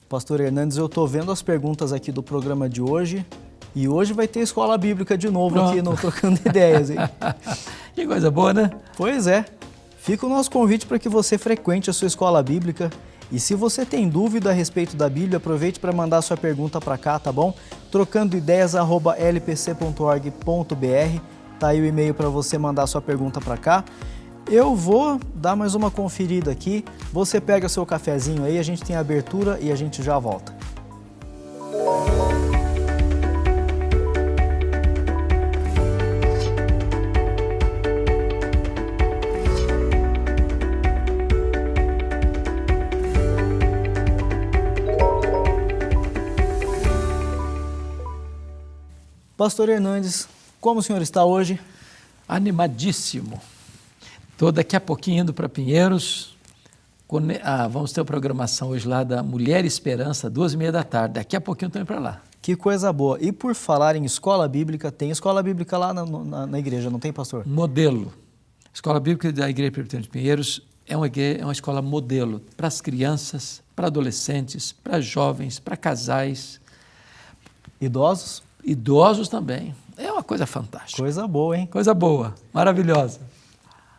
Pastor Hernandes, eu estou vendo as perguntas aqui do programa de hoje e hoje vai ter escola bíblica de novo. Pronto. Aqui no Trocando Ideias, hein? Que coisa boa, né? Pois é. Fica o nosso convite para que você frequente a sua escola bíblica. E se você tem dúvida a respeito da Bíblia, aproveite para mandar sua pergunta para cá, tá bom? trocandoideias@lpc.org.br, tá aí o e-mail para você mandar sua pergunta para cá. Eu vou dar mais uma conferida aqui, você pega seu cafezinho aí, a gente tem abertura e a gente já volta. Pastor Hernandes, como o senhor está hoje? Animadíssimo. Estou daqui a pouquinho indo para Pinheiros. Vamos ter uma programação hoje lá da Mulher Esperança, 2h30 da tarde. Daqui a pouquinho estou indo para lá. Que coisa boa. E por falar em escola bíblica, tem escola bíblica lá na igreja, não tem, pastor? Modelo. Escola Bíblica da Igreja Presbiteriana de Pinheiros é uma escola modelo para as crianças, para adolescentes, para jovens, para casais. Idosos? Idosos também. É uma coisa fantástica. Coisa boa, hein? Coisa boa, maravilhosa.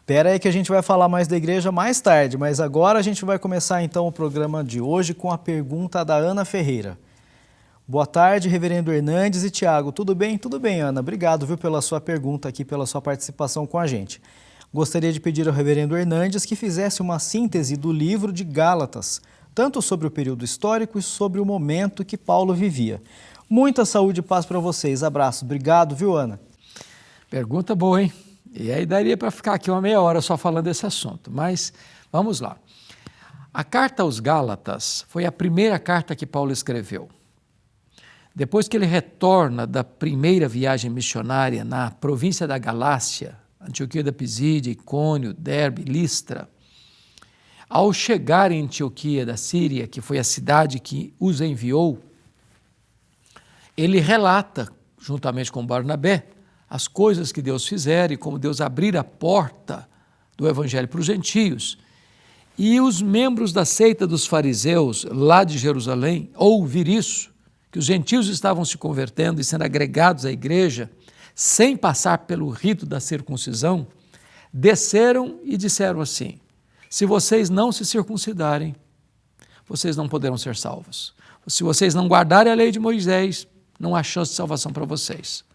Espera aí que a gente vai falar mais da igreja mais tarde, mas agora a gente vai começar então o programa de hoje com a pergunta da Ana Ferreira. Boa tarde, reverendo Hernandes e Tiago. Tudo bem? Tudo bem, Ana. Obrigado, viu, pela sua pergunta aqui, pela sua participação com a gente. Gostaria de pedir ao reverendo Hernandes que fizesse uma síntese do livro de Gálatas, tanto sobre o período histórico e sobre o momento que Paulo vivia. Muita saúde e paz para vocês. Abraço. Obrigado, viu, Ana? Pergunta boa, hein? E aí daria para ficar aqui uma meia hora só falando desse assunto, mas vamos lá. A carta aos Gálatas foi a primeira carta que Paulo escreveu. Depois que ele retorna da primeira viagem missionária na província da Galácia, Antioquia da Pisídia, Icônio, Derbe, Listra, ao chegar em Antioquia da Síria, que foi a cidade que os enviou, ele relata, juntamente com Barnabé, as coisas que Deus fizera e como Deus abrir a porta do evangelho para os gentios. E os membros da seita dos fariseus lá de Jerusalém, ao ouvir isso, que os gentios estavam se convertendo e sendo agregados à igreja, sem passar pelo rito da circuncisão, desceram e disseram assim: se vocês não se circuncidarem, vocês não poderão ser salvos. Se vocês não guardarem a lei de Moisés, não há chance de salvação para vocês.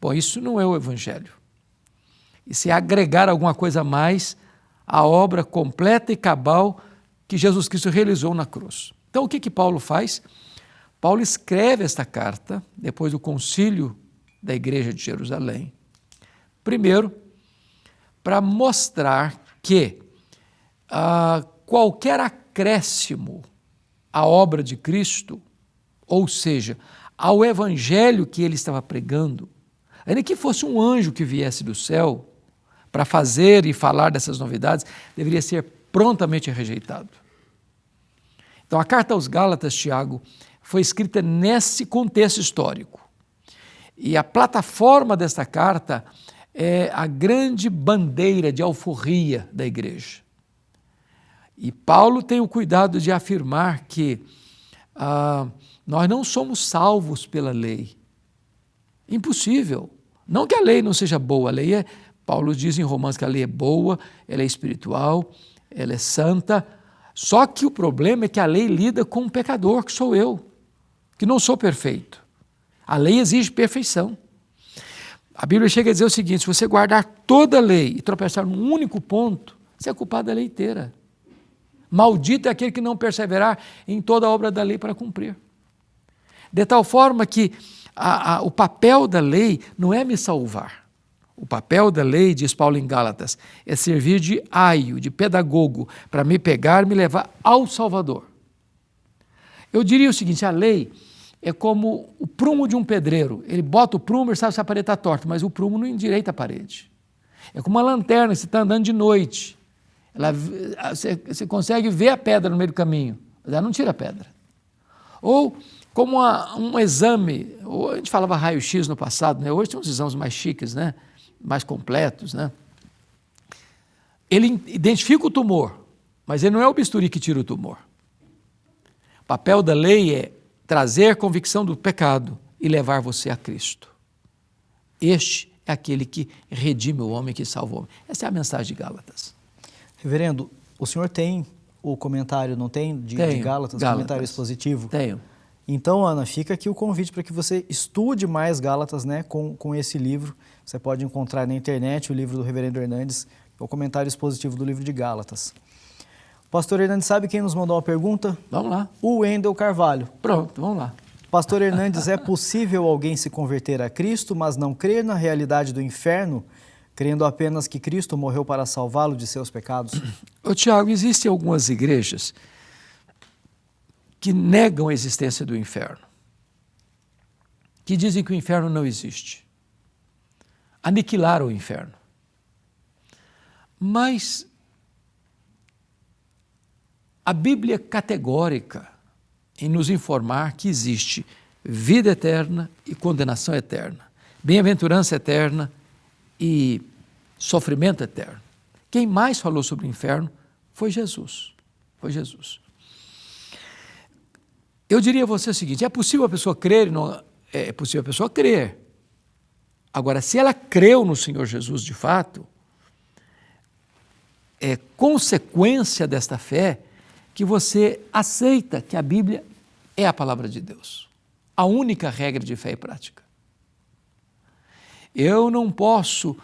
Bom, isso não é o evangelho. Isso é agregar alguma coisa a mais à obra completa e cabal que Jesus Cristo realizou na cruz. Então, o que Paulo faz? Paulo escreve esta carta, depois do concílio da igreja de Jerusalém, primeiro, para mostrar que qualquer acréscimo à obra de Cristo, ou seja, ao evangelho que ele estava pregando, ainda que fosse um anjo que viesse do céu para fazer e falar dessas novidades, deveria ser prontamente rejeitado. Então, a carta aos Gálatas, Tiago, foi escrita nesse contexto histórico. E a plataforma desta carta é a grande bandeira de alforria da igreja. E Paulo tem o cuidado de afirmar que nós não somos salvos pela lei. Impossível. Não que a lei não seja boa, Paulo diz em Romanos que a lei é boa, ela é espiritual, ela é santa, só que o problema é que a lei lida com um pecador, que sou eu, que não sou perfeito. A lei exige perfeição. A Bíblia chega a dizer o seguinte: se você guardar toda a lei e tropeçar num único ponto, você é culpado da lei inteira. Maldito é aquele que não perseverar em toda a obra da lei para cumprir. De tal forma que o papel da lei não é me salvar. O papel da lei, diz Paulo em Gálatas, é servir de aio, de pedagogo, para me pegar e me levar ao Salvador. Eu diria o seguinte: a lei é como o prumo de um pedreiro. Ele bota o prumo e sabe se a parede está torta, mas o prumo não endireita a parede. É como uma lanterna, você está andando de noite. Você consegue ver a pedra no meio do caminho, mas ela não tira a pedra. Ou como um exame, a gente falava raio-x no passado, né? Hoje tem uns exames mais chiques, né? Mais completos, né? Ele identifica o tumor, mas ele não é o bisturi que tira o tumor. papel da lei é trazer convicção do pecado e levar você a Cristo. Este é aquele que redime o homem, que salva o homem. Essa é a mensagem de Gálatas. Reverendo, o senhor tem o comentário, não tem, de Gálatas, comentário expositivo? Tenho. Então, Ana, fica aqui o convite para que você estude mais Gálatas, né, com esse livro. Você pode encontrar na internet o livro do Reverendo Hernandes, o comentário expositivo do livro de Gálatas. Pastor Hernandes, sabe quem nos mandou uma pergunta? Vamos lá. O Wendel Carvalho. Pronto, vamos lá. Pastor Hernandes, é possível alguém se converter a Cristo, mas não crer na realidade do inferno, crendo apenas que Cristo morreu para salvá-lo de seus pecados? Ô, Tiago, existem algumas igrejas que negam a existência do inferno, que dizem que o inferno não existe, aniquilaram o inferno. Mas a Bíblia é categórica em nos informar que existe vida eterna e condenação eterna, bem-aventurança eterna e sofrimento eterno. Quem mais falou sobre o inferno foi Jesus. Foi Jesus. Eu diria a você o seguinte: é possível a pessoa crer? Não, é possível a pessoa crer. Agora, se ela creu no Senhor Jesus de fato, é consequência desta fé que você aceita que a Bíblia é a palavra de Deus, a única regra de fé e prática. Eu não posso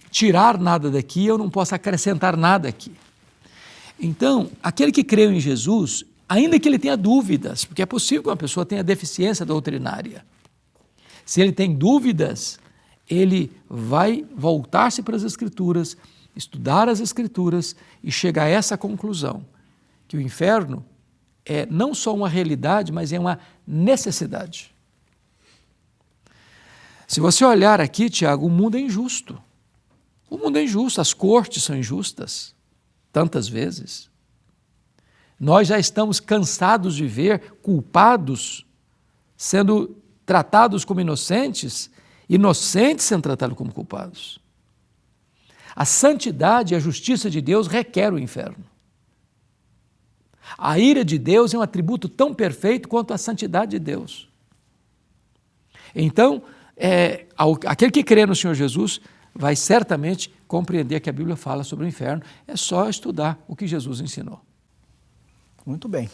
tirar nada daqui, eu não posso acrescentar nada aqui. Então, aquele que creu em Jesus, ainda que ele tenha dúvidas, porque é possível que uma pessoa tenha deficiência doutrinária, se ele tem dúvidas, ele vai voltar-se para as Escrituras, estudar as Escrituras e chegar a essa conclusão, que o inferno é não só uma realidade, mas é uma necessidade. Se você olhar aqui, Tiago, o mundo é injusto. O mundo é injusto, as cortes são injustas, tantas vezes. Nós já estamos cansados de ver culpados sendo tratados como inocentes, inocentes sendo tratados como culpados. A santidade e a justiça de Deus requer o inferno. A ira de Deus é um atributo tão perfeito quanto a santidade de Deus. Então, aquele que crê no Senhor Jesus vai certamente compreender que a Bíblia fala sobre o inferno. É só estudar o que Jesus ensinou. Muito bem.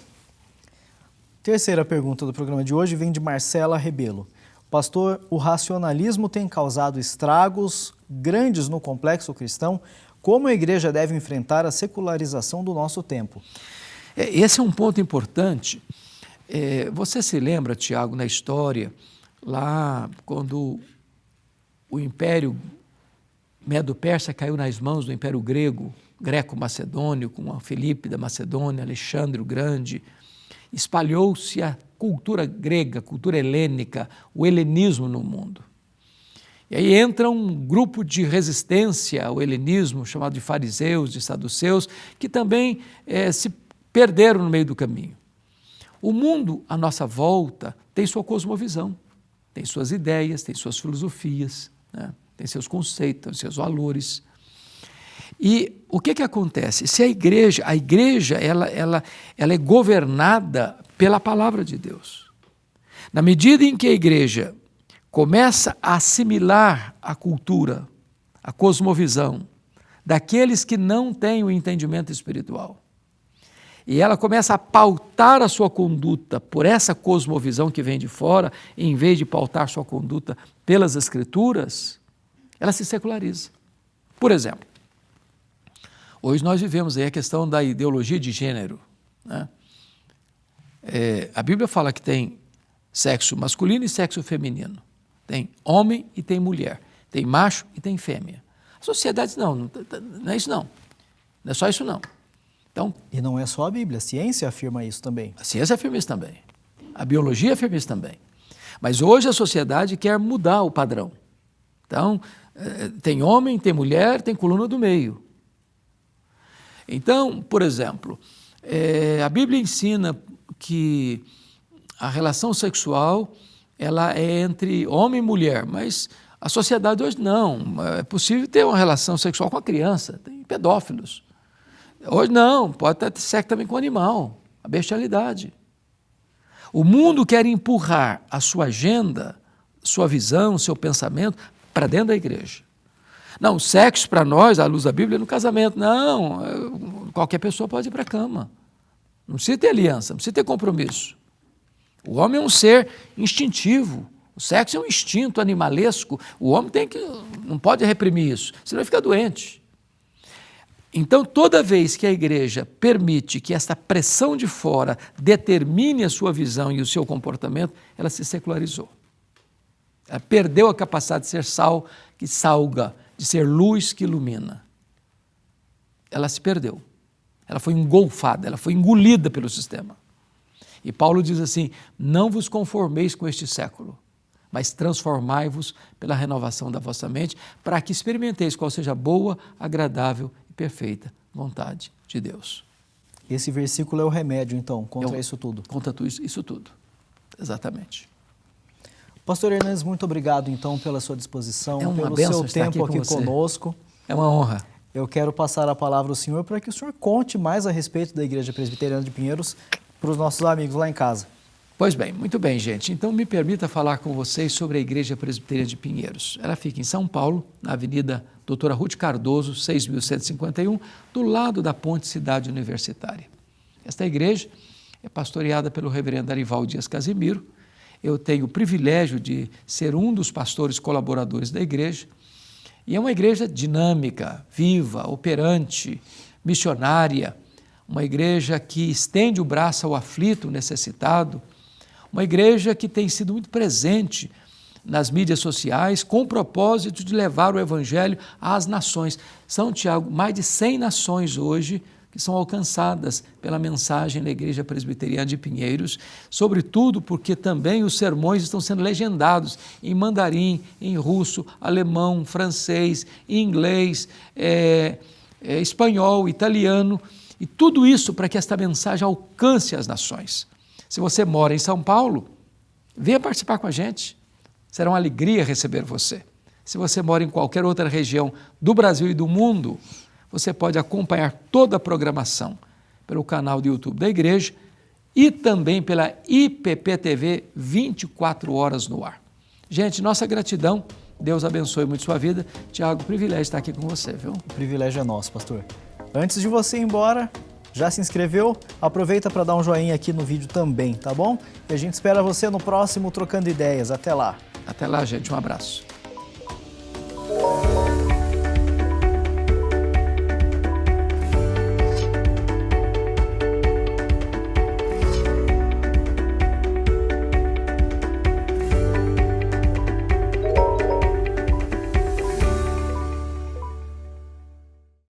Terceira pergunta do programa de hoje vem de Marcela Rebelo. Pastor, o racionalismo tem causado estragos grandes no complexo cristão. Como a igreja deve enfrentar a secularização do nosso tempo? Esse é um ponto importante. Você se lembra, Tiago, na história, lá quando o Império Medo-Persa caiu nas mãos do Império Greco-Macedônio, com a Filipe da Macedônia, Alexandre o Grande, espalhou-se a cultura grega, a cultura helênica, o helenismo no mundo. E aí entra um grupo de resistência ao helenismo, chamado de fariseus, de saduceus, que também se perderam no meio do caminho. O mundo à nossa volta tem sua cosmovisão, tem suas ideias, tem suas filosofias, né? Tem seus conceitos, tem seus valores. E o que acontece? Se a igreja ela é governada pela palavra de Deus. Na medida em que a igreja começa a assimilar a cultura, a cosmovisão daqueles que não têm o entendimento espiritual, e ela começa a pautar a sua conduta por essa cosmovisão que vem de fora, em vez de pautar sua conduta pelas Escrituras, ela se seculariza. Por exemplo, hoje nós vivemos aí a questão da ideologia de gênero, né? A Bíblia fala que tem sexo masculino e sexo feminino. Tem homem e tem mulher. Tem macho e tem fêmea. A sociedade não é isso não. Não é só isso não. Então, e não é só a Bíblia, a ciência afirma isso também. A ciência afirma isso também. A biologia afirma isso também. Mas hoje a sociedade quer mudar o padrão. Então, tem homem, tem mulher, tem coluna do meio. Então, por exemplo, a Bíblia ensina que a relação sexual ela é entre homem e mulher, mas a sociedade hoje não. É possível ter uma relação sexual com a criança, tem pedófilos. Hoje não, pode ter sexo também com o animal, a bestialidade. O mundo quer empurrar a sua agenda, sua visão, seu pensamento para dentro da igreja. Não, sexo para nós, à luz da Bíblia, é no casamento. Não, qualquer pessoa pode ir para a cama. Não precisa ter aliança, não precisa ter compromisso. O homem é um ser instintivo. O sexo é um instinto animalesco. O homem não pode reprimir isso, senão ele fica doente. Então, toda vez que a igreja permite que esta pressão de fora determine a sua visão e o seu comportamento, ela se secularizou. Ela perdeu a capacidade de ser sal que salga, de ser luz que ilumina. Ela se perdeu. Ela foi engolfada, ela foi engolida pelo sistema. E Paulo diz assim: não vos conformeis com este século, mas transformai-vos pela renovação da vossa mente, para que experimenteis qual seja a boa, agradável e perfeita vontade de Deus. Esse versículo é o remédio, então, contra isso tudo. Contra isso tudo, exatamente. Pastor Hernandes, muito obrigado, então, pela sua disposição, pelo seu tempo aqui conosco. É uma honra. Eu quero passar a palavra ao senhor para que o senhor conte mais a respeito da Igreja Presbiteriana de Pinheiros para os nossos amigos lá em casa. Pois bem, muito bem, gente. Então, me permita falar com vocês sobre a Igreja Presbiteriana de Pinheiros. Ela fica em São Paulo, na Avenida Doutora Ruth Cardoso, 6.151, do lado da Ponte Cidade Universitária. Esta igreja é pastoreada pelo reverendo Arival Dias Casimiro. Eu tenho o privilégio de ser um dos pastores colaboradores da igreja. E é uma igreja dinâmica, viva, operante, missionária, uma igreja que estende o braço ao aflito, necessitado, uma igreja que tem sido muito presente nas mídias sociais com o propósito de levar o evangelho às nações. São, Tiago, mais de 100 nações hoje que são alcançadas pela mensagem da Igreja Presbiteriana de Pinheiros, sobretudo porque também os sermões estão sendo legendados em mandarim, em russo, alemão, francês, inglês, espanhol, italiano, e tudo isso para que esta mensagem alcance as nações. Se você mora em São Paulo, venha participar com a gente, será uma alegria receber você. Se você mora em qualquer outra região do Brasil e do mundo, você pode acompanhar toda a programação pelo canal do YouTube da igreja e também pela IPPTV 24 horas no ar. Gente, nossa gratidão, Deus abençoe muito sua vida. Tiago, privilégio estar aqui com você, viu? O privilégio é nosso, pastor. Antes de você ir embora, já se inscreveu? Aproveita para dar um joinha aqui no vídeo também, tá bom? E a gente espera você no próximo Trocando Ideias. Até lá. Até lá, gente. Um abraço.